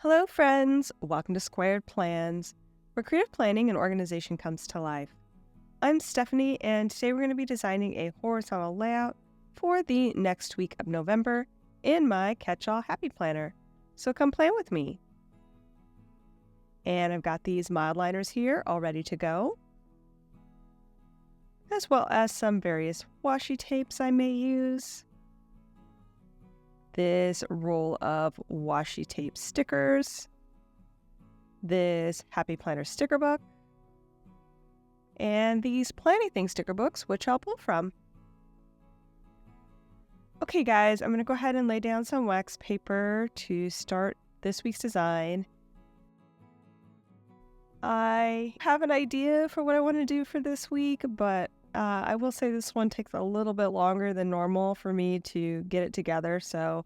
Hello, friends! Welcome to Squaird Plans, where creative planning and organization comes to life. I'm Stephanie, and today we're going to be designing a horizontal layout for the next week of November in my catch-all happy planner. So come plan with me. And I've got these mild liners here all ready to go, as well as some various washi tapes I may use. This roll of washi tape stickers, this Happy Planner sticker book, and these Planning Things sticker books, which I'll pull from. Okay guys, I'm going to go ahead and lay down some wax paper to start this week's design. I have an idea for what I want to do for this week, but I will say this one takes a little bit longer than normal for me to get it together, so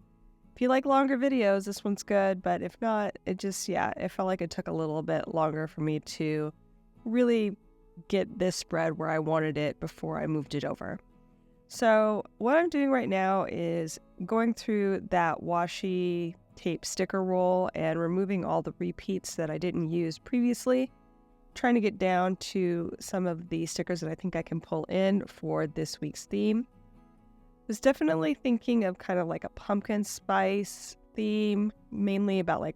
if you like longer videos, this one's good, but if not, it felt like it took a little bit longer for me to really get this spread where I wanted it before I moved it over. So what I'm doing right now is going through that washi tape sticker roll and removing all the repeats that I didn't use previously, trying to get down to some of the stickers that I think I can pull in for this week's theme. Was definitely thinking of kind of like a pumpkin spice theme, mainly about like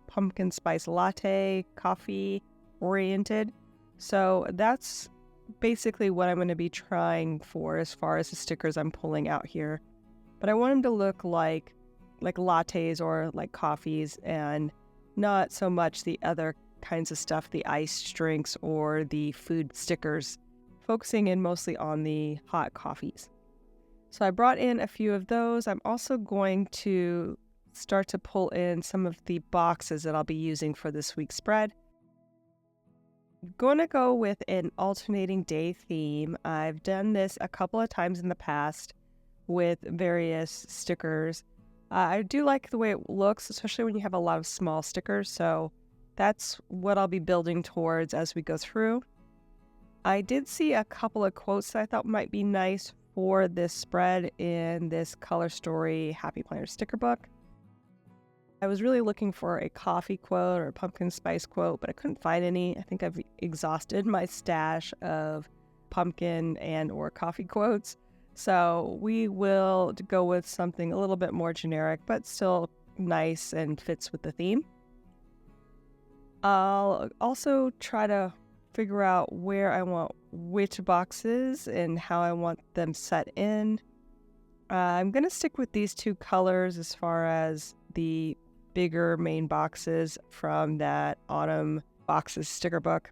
pumpkin spice latte, coffee oriented. So that's basically what I'm going to be trying for as far as the stickers I'm pulling out here. But I want them to look like lattes or like coffees and not so much the other kinds of stuff, the iced drinks or the food stickers, focusing in mostly on the hot coffees. So I brought in a few of those. I'm also going to start to pull in some of the boxes that I'll be using for this week's spread. I'm going to go with an alternating day theme. I've done this a couple of times in the past with various stickers. I do like the way it looks, especially when you have a lot of small stickers. So that's what I'll be building towards as we go through. I did see a couple of quotes that I thought might be nice for this spread in this Color Story Happy Planner sticker book. I was really looking for a coffee quote or a pumpkin spice quote, but I couldn't find any. I think I've exhausted my stash of pumpkin and or coffee quotes. So we will go with something a little bit more generic, but still nice and fits with the theme. I'll also try to figure out where I want which boxes and how I want them set in. I'm going to stick with these two colors as far as the bigger main boxes from that Autumn Boxes sticker book.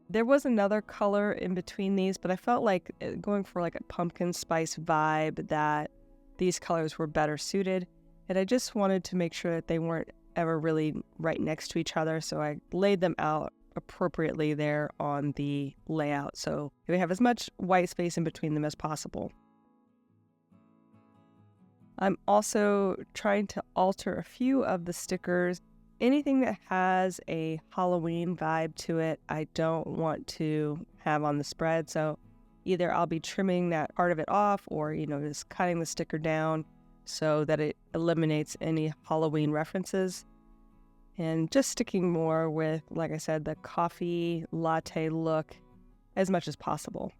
There was another color in between these, but I felt like going for like a pumpkin spice vibe that these colors were better suited. And I just wanted to make sure that they weren't ever really right next to each other, so I laid them out appropriately there on the layout so we have as much white space in between them as possible. I'm also trying to alter a few of the stickers. Anything that has a Halloween vibe to it, I don't want to have on the spread, so either I'll be trimming that part of it off or, just cutting the sticker down so that it eliminates any Halloween references. And just sticking more with, like I said, the coffee latte look as much as possible.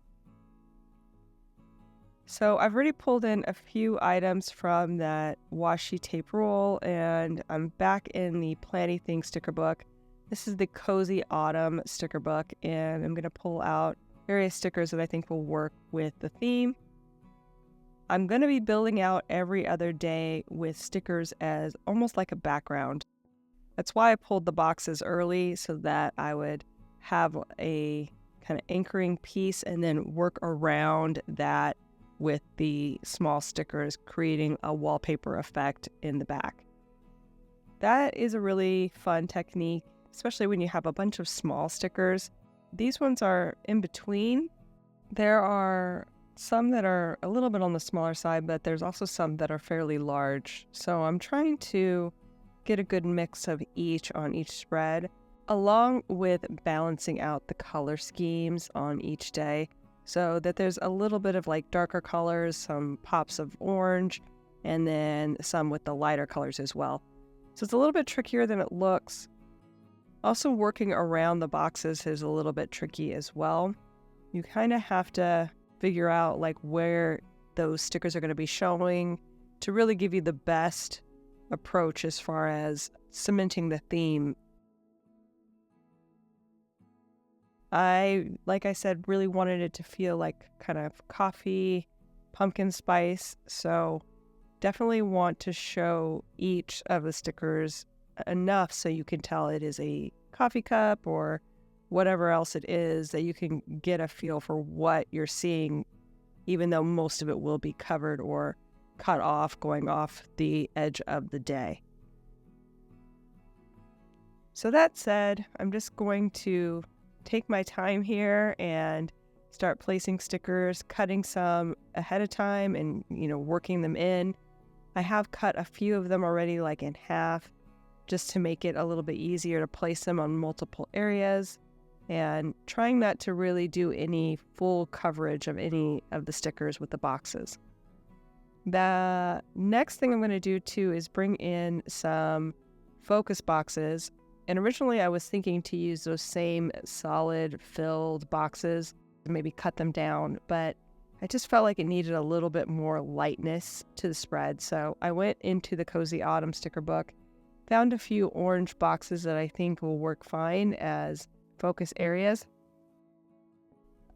So I've already pulled in a few items from that washi tape roll, and I'm back in the Planning Things sticker book. This is the Cozy Autumn sticker book, and I'm going to pull out various stickers that I think will work with the theme. I'm going to be building out every other day with stickers as almost like a background. That's why I pulled the boxes early, so that I would have a kind of anchoring piece and then work around that with the small stickers, creating a wallpaper effect in the back. That is a really fun technique, especially when you have a bunch of small stickers. These ones are in between. There are some that are a little bit on the smaller side, but there's also some that are fairly large. So I'm trying to get a good mix of each on each spread, along with balancing out the color schemes on each day so that there's a little bit of like darker colors, some pops of orange, and then some with the lighter colors as well. So it's a little bit trickier than it looks. Also, working around the boxes is a little bit tricky as well. You kind of have to figure out like where those stickers are going to be showing to really give you the best approach as far as cementing the theme. Like I said, really wanted it to feel like kind of coffee, pumpkin spice. So definitely want to show each of the stickers enough so you can tell it is a coffee cup or whatever else it is, that you can get a feel for what you're seeing, even though most of it will be covered or cut off going off the edge of the day. So that said, I'm just going to take my time here and start placing stickers, cutting some ahead of time and, working them in. I have cut a few of them already, like in half, just to make it a little bit easier to place them on multiple areas, and trying not to really do any full coverage of any of the stickers with the boxes. The next thing I'm going to do too is bring in some focus boxes. And originally I was thinking to use those same solid filled boxes and maybe cut them down, but I just felt like it needed a little bit more lightness to the spread. So I went into the Cozy Autumn sticker book, found a few orange boxes that I think will work fine as focus areas.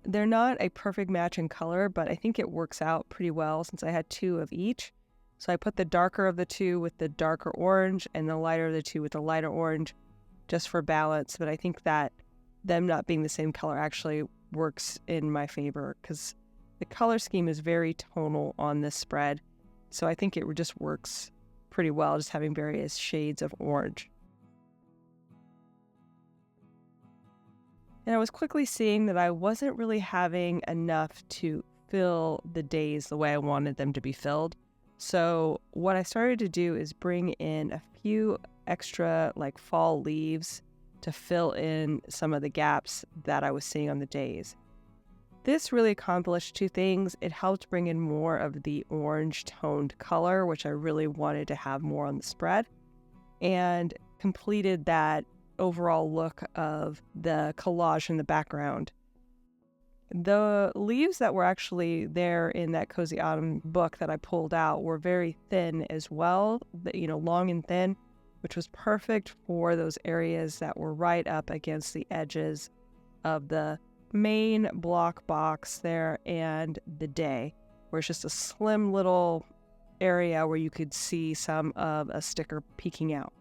They're not a perfect match in color, but I think it works out pretty well since I had two of each. So I put the darker of the two with the darker orange and the lighter of the two with the lighter orange just for balance. But I think that them not being the same color actually works in my favor because the color scheme is very tonal on this spread. So I think it just works pretty well, just having various shades of orange. And I was quickly seeing that I wasn't really having enough to fill the days the way I wanted them to be filled. So what I started to do is bring in a few extra like fall leaves to fill in some of the gaps that I was seeing on the days. This really accomplished two things. It helped bring in more of the orange toned color, which I really wanted to have more on the spread, and completed that overall look of the collage in the background. The leaves that were actually there in that Cozy Autumn book that I pulled out were very thin as well, long and thin, which was perfect for those areas that were right up against the edges of the main block box there and the day, where it's just a slim little area where you could see some of a sticker peeking out.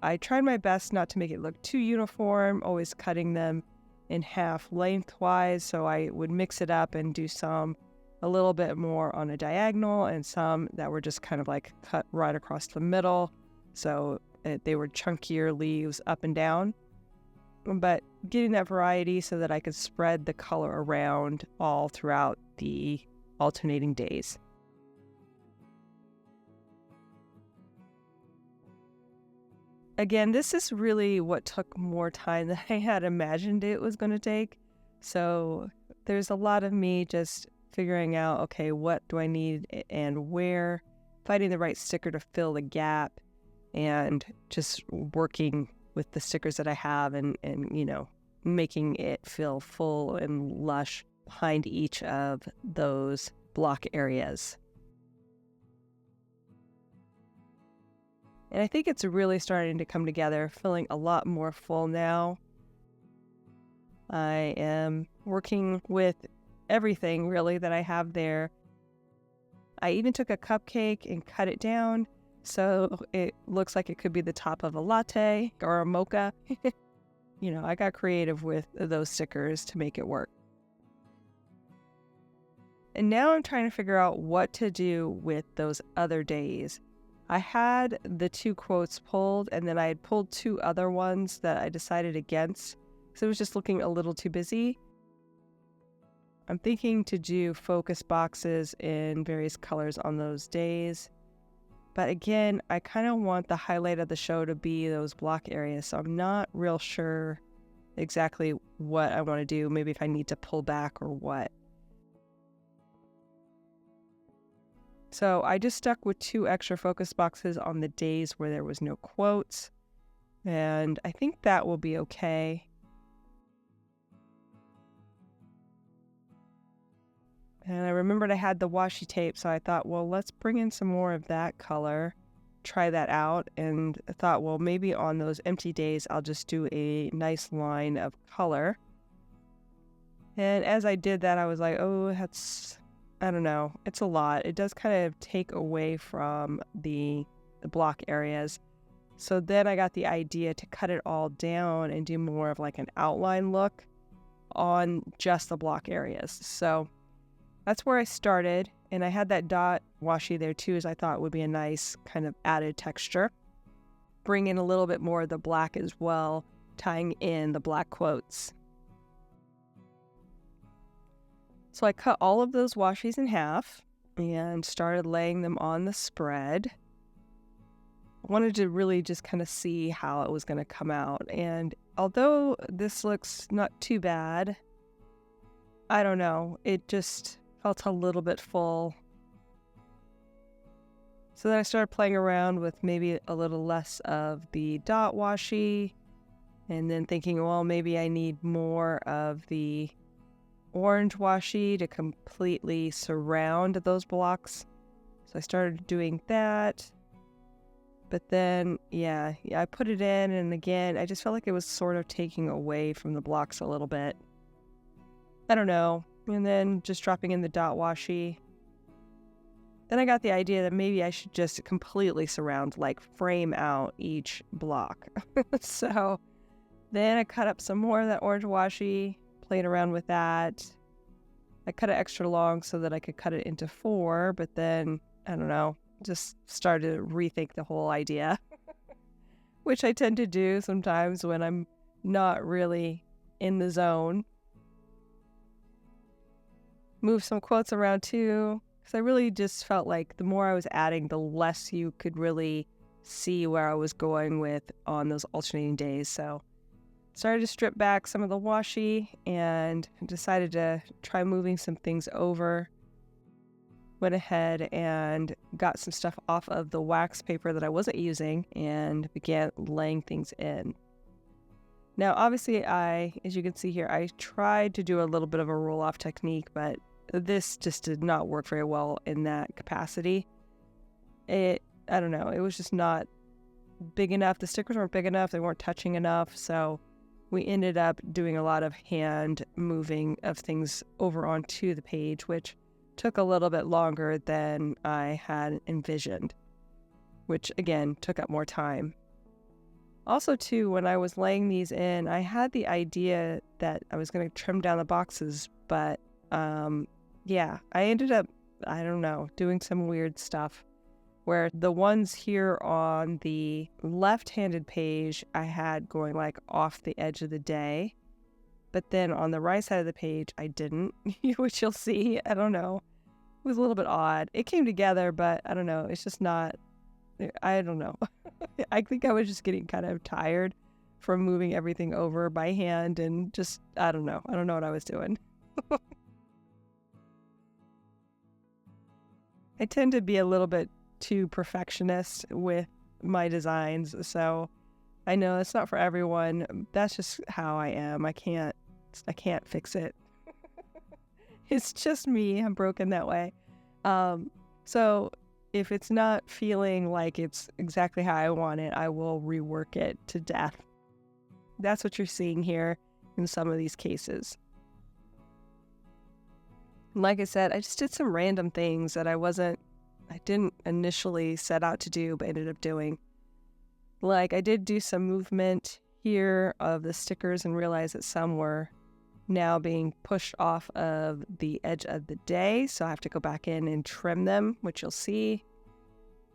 I tried my best not to make it look too uniform, always cutting them in half lengthwise, so I would mix it up and do some a little bit more on a diagonal and some that were just kind of like cut right across the middle, so they were chunkier leaves up and down, but getting that variety so that I could spread the color around all throughout the alternating days. Again, this is really what took more time than I had imagined it was going to take. So there's a lot of me just figuring out, okay, what do I need and where, finding the right sticker to fill the gap, and just working with the stickers that I have and making it feel full and lush behind each of those block areas. And I think it's really starting to come together, feeling a lot more full now. I am working with everything really that I have there. I even took a cupcake and cut it down so it looks like it could be the top of a latte or a mocha. I got creative with those stickers to make it work. And now I'm trying to figure out what to do with those other days. I had the two quotes pulled, and then I had pulled two other ones that I decided against because it was just looking a little too busy. I'm thinking to do focus boxes in various colors on those days. But again, I kind of want the highlight of the show to be those block areas, so I'm not real sure exactly what I want to do, maybe if I need to pull back or what. So I just stuck with 2 extra focus boxes on the days where there was no quotes, and I think that will be okay. And I remembered I had the washi tape, so I thought, well, let's bring in some more of that color, try that out, and I thought, well, maybe on those empty days, I'll just do a nice line of color. And as I did that, I was like, oh, I don't know, it's a lot. It does kind of take away from the block areas. So then I got the idea to cut it all down and do more of like an outline look on just the block areas. So that's where I started, and I had that dot washi there too, as I thought would be a nice kind of added texture. Bring in a little bit more of the black as well, tying in the black quotes. So I cut all of those washis in half and started laying them on the spread. I wanted to really just kind of see how it was going to come out, and although this looks not too bad, I don't know, it just felt a little bit full. So then I started playing around with maybe a little less of the dot washi, and then thinking, well, maybe I need more of the orange washi to completely surround those blocks. So I started doing that. But then, I put it in, and again, I just felt like it was sort of taking away from the blocks a little bit. I don't know. And then just dropping in the dot washi. Then I got the idea that maybe I should just completely surround, like frame out each block. So then I cut up some more of that orange washi, played around with that. I cut it extra long so that I could cut it into 4, but then, I don't know, just started to rethink the whole idea, which I tend to do sometimes when I'm not really in the zone. Move some quotes around too, because I really just felt like the more I was adding, the less you could really see where I was going with on those alternating days. So started to strip back some of the washi and decided to try moving some things over. Went ahead and got some stuff off of the wax paper that I wasn't using and began laying things in. Now, obviously, as you can see here, I tried to do a little bit of a roll-off technique, but this just did not work very well in that capacity. I don't know, it was just not big enough. The stickers weren't big enough, they weren't touching enough, so we ended up doing a lot of hand moving of things over onto the page, which took a little bit longer than I had envisioned, which again took up more time. Also too, when I was laying these in, I had the idea that I was going to trim down the boxes, but I ended up, I don't know, doing some weird stuff where the ones here on the left-handed page I had going like off the edge of the day, but then on the right side of the page I didn't, which you'll see. I don't know. It was a little bit odd. It came together, but I don't know. It's just not, I don't know. I think I was just getting kind of tired from moving everything over by hand and just, I don't know. I don't know what I was doing. I tend to be a little bit too perfectionist with my designs, so I know it's not for everyone. That's just how I am. I can't fix it. It's just me. I'm broken that way. So if it's not feeling like it's exactly how I want it, I will rework it to death. That's what you're seeing here in some of these cases. Like I said, I just did some random things that I didn't initially set out to do, but ended up doing. Like I did do some movement here of the stickers and realized that some were now being pushed off of the edge of the day. So I have to go back in and trim them, which you'll see.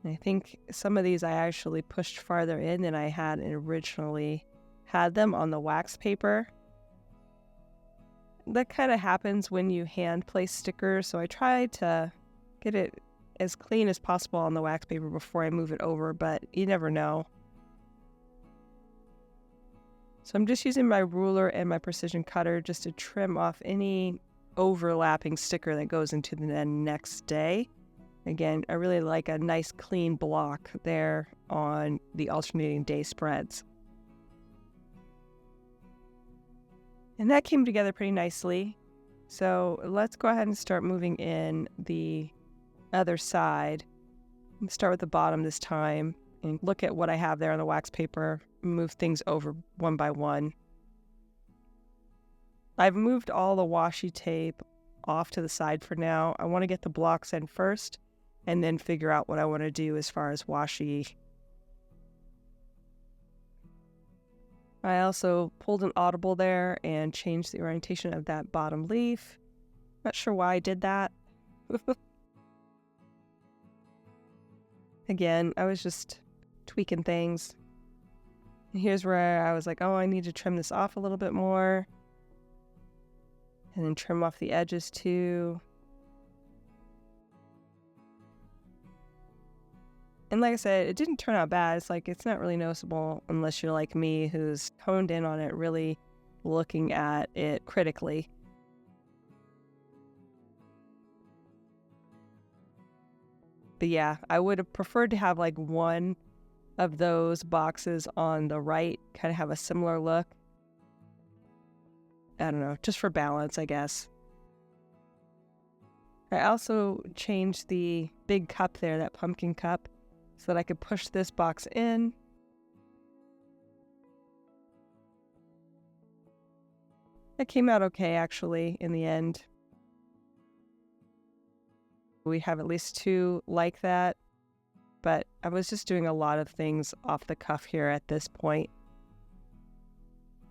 And I think some of these I actually pushed farther in than I had originally had them on the wax paper. That kind of happens when you hand place stickers, so I tried to get it as clean as possible on the wax paper before I move it over, but you never know. So I'm just using my ruler and my precision cutter just to trim off any overlapping sticker that goes into the next day. Again, I really like a nice clean block there on the alternating day spreads. And that came together pretty nicely. So let's go ahead and start moving in the other side. Let's start with the bottom this time and look at what I have there on the wax paper, move things over one by one. I've moved all the washi tape off to the side for now. I want to get the blocks in first and then figure out what I want to do as far as washi. I also pulled an audible there and changed the orientation of that bottom leaf. Not sure why I did that. Again, I was just tweaking things. And here's where I was like, oh, I need to trim this off a little bit more. And then trim off the edges too. And like I said, it didn't turn out bad. It's like, it's not really noticeable unless you're like me, who's honed in on it, really looking at it critically. But yeah, I would have preferred to have like one of those boxes on the right kind of have a similar look. I don't know, just for balance, I guess. I also changed the big cup there, that pumpkin cup, so that I could push this box in. It came out okay, actually, in the end. We have at least two like that, but I was just doing a lot of things off the cuff here at this point,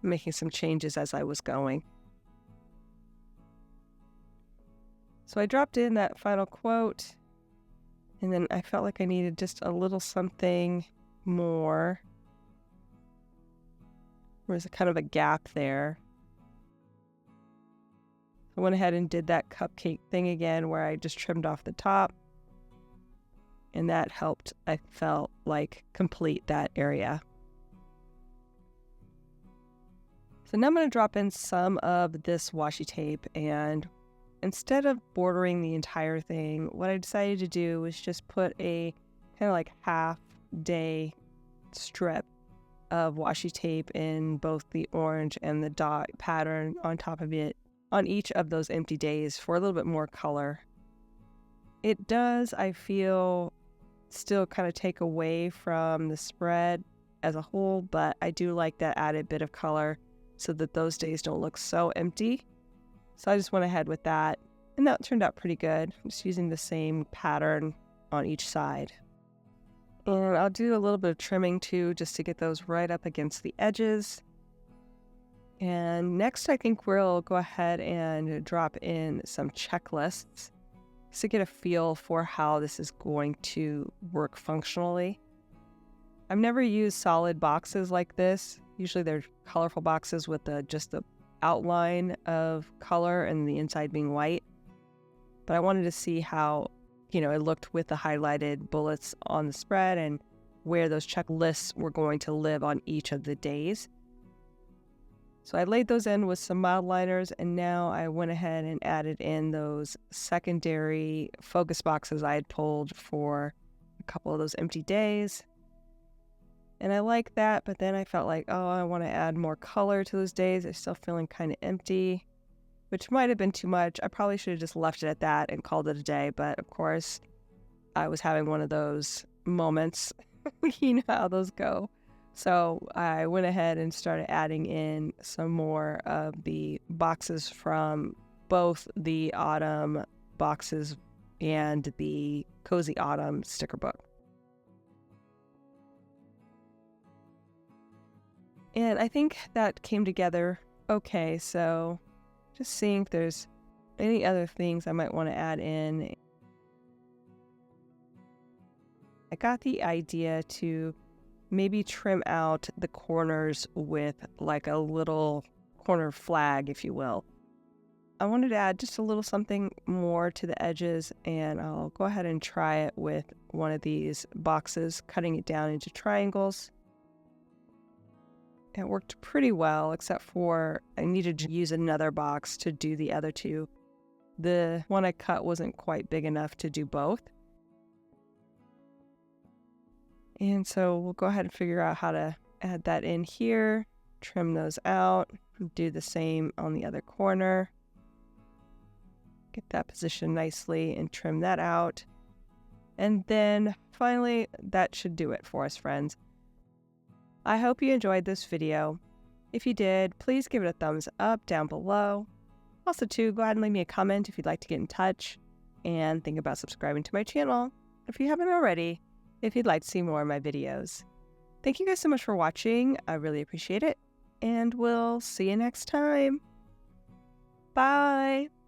making some changes as I was going. So I dropped in that final quote, and then I felt like I needed just a little something more. There's a kind of a gap there. I went ahead and did that cupcake thing again where I just trimmed off the top, and that helped, I felt like, complete that area. So now I'm going to drop in some of this washi tape, and instead of bordering the entire thing, what I decided to do was just put a kind of like half-day strip of washi tape in both the orange and the dot pattern on top of it on each of those empty days for a little bit more color. It does, I feel, still kind of take away from the spread as a whole, but I do like that added bit of color so that those days don't look so empty. So I just went ahead with that, and that turned out pretty good. I'm just using the same pattern on each side. And I'll do a little bit of trimming too, just to get those right up against the edges. And next, I think we'll go ahead and drop in some checklists to get a feel for how this is going to work functionally. I've never used solid boxes like this. Usually they're colorful boxes with just the outline of color and the inside being white. But I wanted to see how, it looked with the highlighted bullets on the spread and where those checklists were going to live on each of the days. So I laid those in with some mild liners, and now I went ahead and added in those secondary focus boxes I had pulled for a couple of those empty days. And I like that, but then I felt like, I want to add more color to those days. They're still feeling kind of empty, which might have been too much. I probably should have just left it at that and called it a day, but of course, I was having one of those moments. You know how those go. So I went ahead and started adding in some more of the boxes from both the autumn boxes and the Cozy Autumn sticker book. And I think that came together okay, so just seeing if there's any other things I might want to add in. I got the idea to maybe trim out the corners with like a little corner flag, if you will. I wanted to add just a little something more to the edges, and I'll go ahead and try it with one of these boxes, cutting it down into triangles. It worked pretty well, except for I needed to use another box to do the other two. The one I cut wasn't quite big enough to do both. And so we'll go ahead and figure out how to add that in here, trim those out, do the same on the other corner. Get that positioned nicely and trim that out. And then finally, that should do it for us, friends. I hope you enjoyed this video. If you did, please give it a thumbs up down below. Also, too, go ahead and leave me a comment if you'd like to get in touch, and think about subscribing to my channel if you haven't already, if you'd like to see more of my videos. Thank you guys so much for watching. I really appreciate it, and we'll see you next time. Bye!